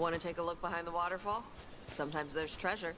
Want to take a look behind the waterfall? Sometimes there's treasure.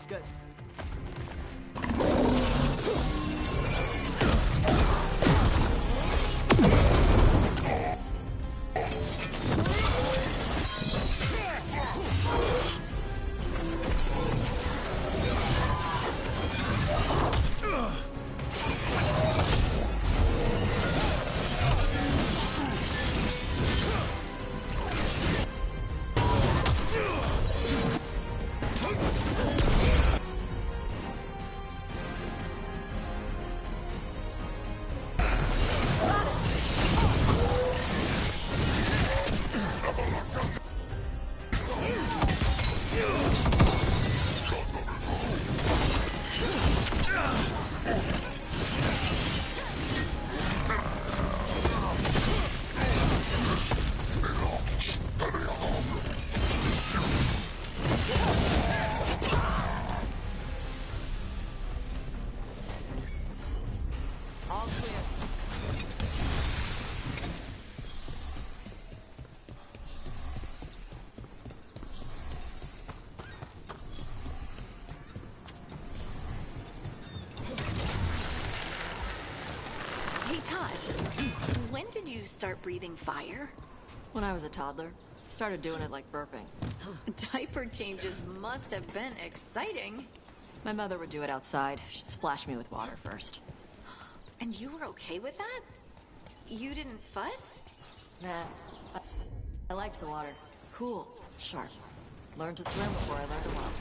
Good. All clear. Hey, Tosh. When did you start breathing fire? When I was a toddler, started doing it like burping. Diaper changes must have been exciting. My mother would do it outside. She'd splash me with water first. And you were okay with that? You didn't fuss? Nah, I liked the water. Cool, sharp. Learned to swim before I learned to walk.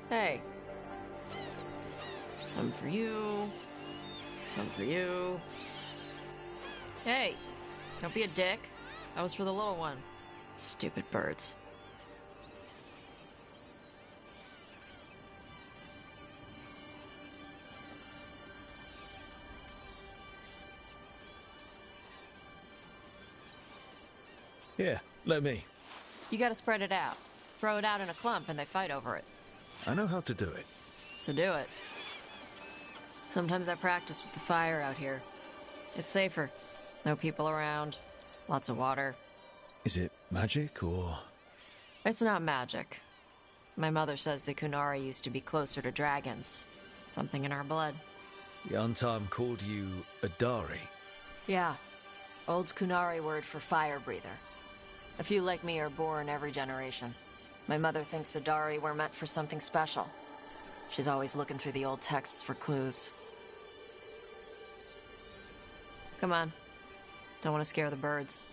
Hey. Some for you. Some for you. Hey, don't be a dick. That was for the little one. Stupid birds. Here, let me. You gotta spread it out. Throw it out in a clump and they fight over it. I know how to do it. So do it. Sometimes I practice with the fire out here. It's safer. No people around. Lots of water. Is it magic or...? It's not magic. My mother says the Kunari used to be closer to dragons. Something in our blood. The Untarm called you a Dari. Yeah. Old Kunari word for fire breather. A few like me are born every generation. My mother thinks Adari were meant for something special. She's always looking through the old texts for clues. Come on. Don't want to scare the birds.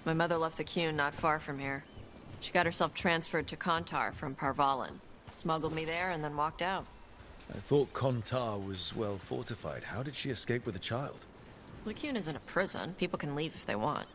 My mother left the Qun not far from here. She got herself transferred to Kontar from Parvalan. Smuggled me there and then walked out. I thought Kontar was well fortified. How did she escape with a child? The Qun isn't a prison. People can leave if they want.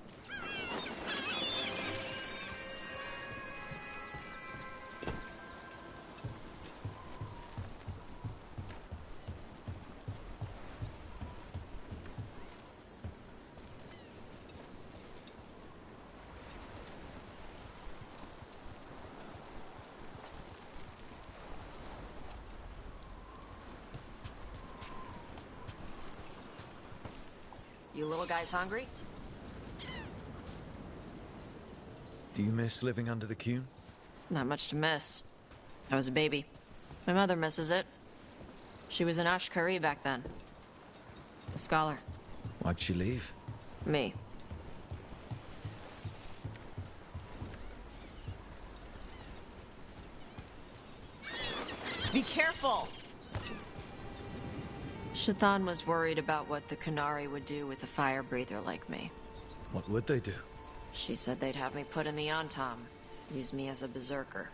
You little guys hungry? Do you miss living under the Cune? Not much to miss. I was a baby. My mother misses it. She was an Ashkari back then. A scholar. Why'd she leave? Me. Be careful! Shathan was worried about what the Qunari would do with a fire breather like me. What would they do? She said they'd have me put in the Antam, use me as a berserker.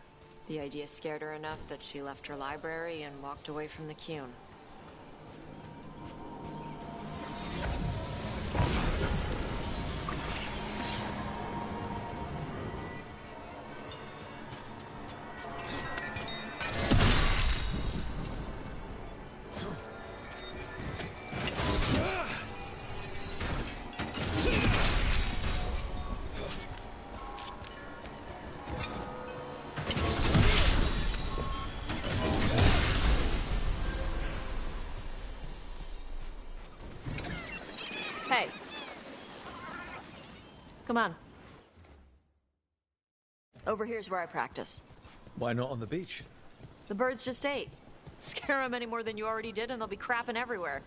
The idea scared her enough that she left her library and walked away from the Qune. Hey. Come on. Over here's where I practice. Why not on the beach? The birds just ate. Scare them any more than you already did and they'll be crapping everywhere.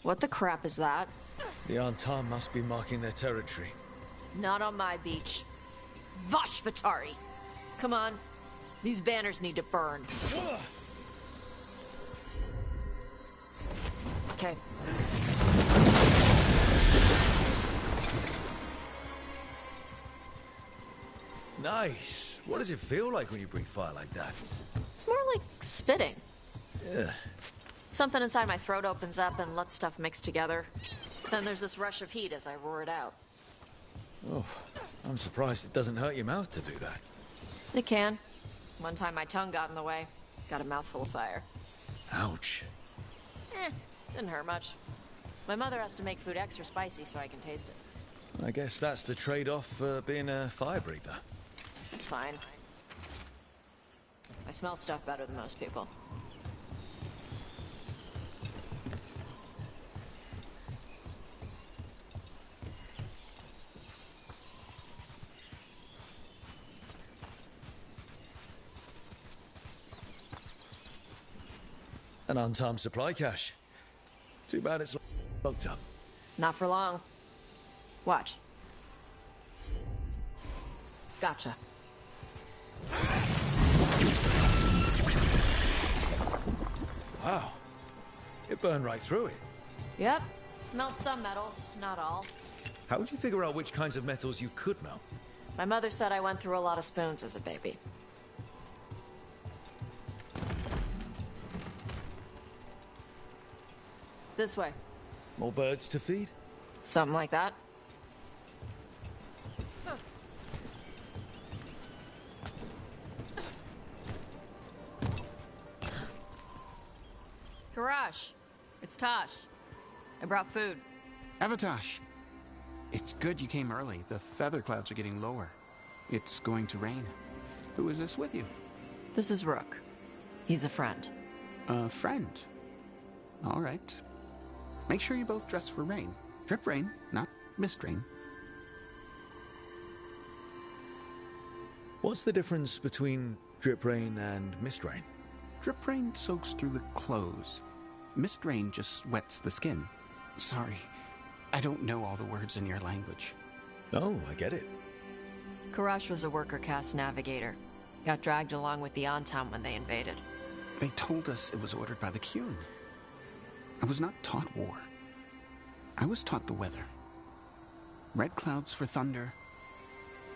What the crap is that? The Antam must be marking their territory. Not on my beach. Vashvatari! Come on. These banners need to burn. Okay. Nice. What does it feel like when you breathe fire like that? It's more like spitting. Yeah. Something inside my throat opens up and lets stuff mix together. Then there's this rush of heat as I roar it out. Oh, I'm surprised it doesn't hurt your mouth to do that. It can. One time my tongue got in the way. Got a mouthful of fire. Ouch. Didn't hurt much. My mother has to make food extra spicy so I can taste it. I guess that's the trade-off for being a fire breather. It's fine. I smell stuff better than most people. An untimed supply cache. Too bad it's locked up. Not for long. Watch. Gotcha. Wow. It burned right through it. Yep. Melt some metals, not all. How would you figure out which kinds of metals you could melt? My mother said I went through a lot of spoons as a baby. This way. More birds to feed? Something like that. Karash, it's Tosh. I brought food. Avatosh, it's good you came early. The feather clouds are getting lower. It's going to rain. Who is this with you? This is Rook. He's a friend. A friend. All right. Make sure you both dress for rain. Drip rain, not mist rain. What's the difference between drip rain and mist rain? Drip rain soaks through the clothes. Mist rain just wets the skin. Sorry, I don't know all the words in your language. Oh, I get it. Karash was a worker caste navigator. Got dragged along with the Antam when they invaded. They told us it was ordered by the Qune. I was not taught war. I was taught the weather. Red clouds for thunder,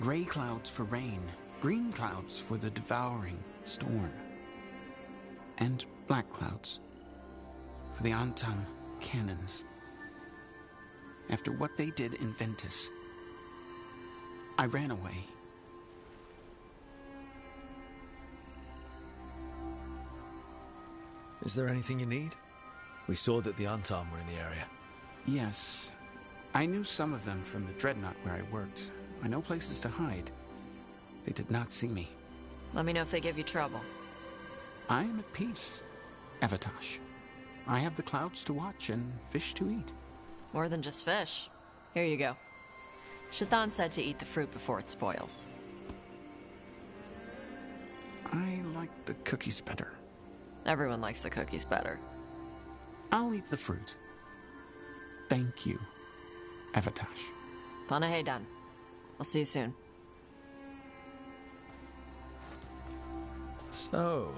gray clouds for rain, green clouds for the devouring storm, and black clouds for the Antam cannons. After what they did in Ventus, I ran away. Is there anything you need? We saw that the Untarm were in the area. Yes. I knew some of them from the Dreadnought where I worked. I know places to hide. They did not see me. Let me know if they give you trouble. I am at peace, Evatosh. I have the clouds to watch and fish to eat. More than just fish. Here you go. Shathan said to eat the fruit before it spoils. I like the cookies better. Everyone likes the cookies better. I'll eat the fruit. Thank you, Evatosh. Panahedan. I'll see you soon. So,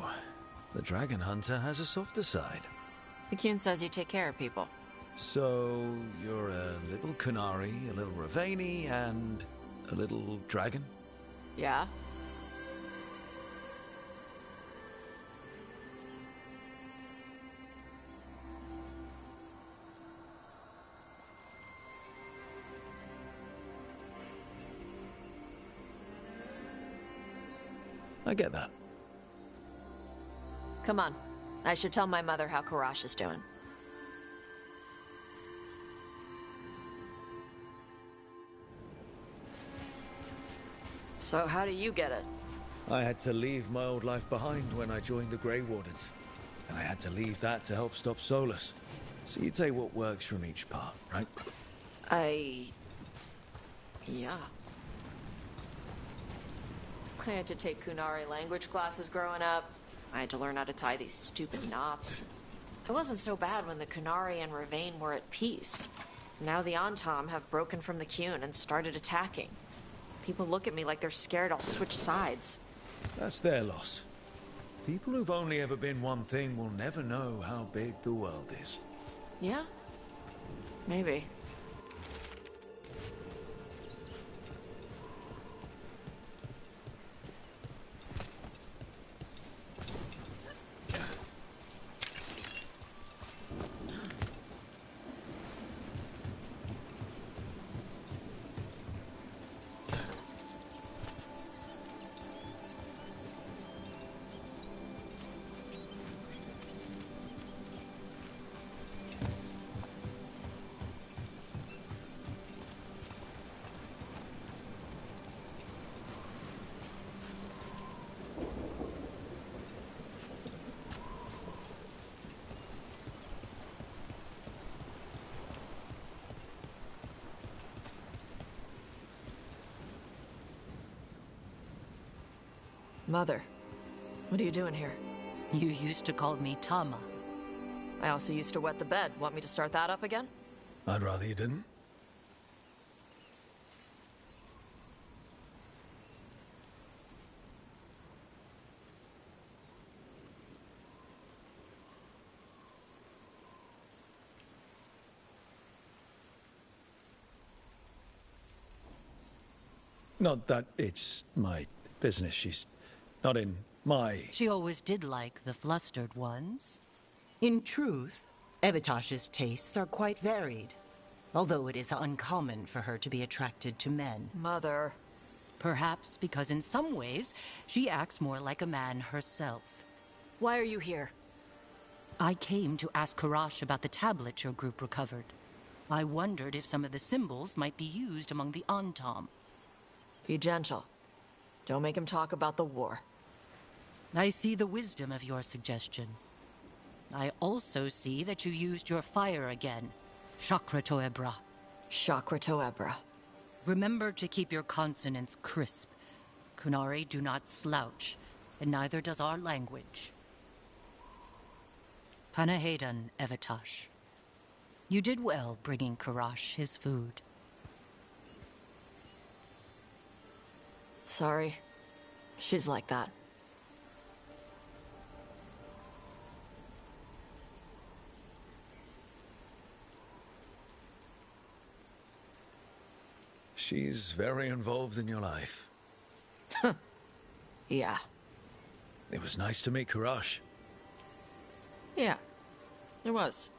the Dragon Hunter has a softer side. The Kyun says you take care of people. So, you're a little Kunari, a little Ravani, and a little dragon? Yeah? I get that. Come on. I should tell my mother how Karash is doing. So how do you get it? I had to leave my old life behind when I joined the Grey Wardens. And I had to leave that to help stop Solus. So you take what works from each part, right? Yeah. I had to take Kunari language classes growing up. I had to learn how to tie these stupid knots. It wasn't so bad when the Kunari and Ravane were at peace. Now the Antam have broken from the Kyun and started attacking. People look at me like they're scared I'll switch sides. That's their loss. People who've only ever been one thing will never know how big the world is. Yeah? Maybe. Mother, what are you doing here? You used to call me Tama. I also used to wet the bed. Want me to start that up again? I'd rather you didn't. Not that it's my business. She's not in my... She always did like the flustered ones. In truth, Evatosh's tastes are quite varied, although it is uncommon for her to be attracted to men. Mother. Perhaps because in some ways, she acts more like a man herself. Why are you here? I came to ask Karash about the tablet your group recovered. I wondered if some of the symbols might be used among the Antam. Be gentle. Don't make him talk about the war. I see the wisdom of your suggestion. I also see that you used your fire again. Chakra Toebra. Chakra Toebra. Remember to keep your consonants crisp. Kunari do not slouch, and neither does our language. Panahedan, Evatosh. You did well bringing Karash his food. Sorry. She's like that. She's very involved in your life. Yeah. It was nice to meet Karash. Yeah. It was.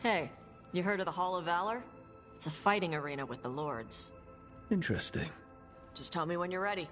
Hey, you heard of the Hall of Valor? It's a fighting arena with the lords. Interesting. Just tell me when you're ready.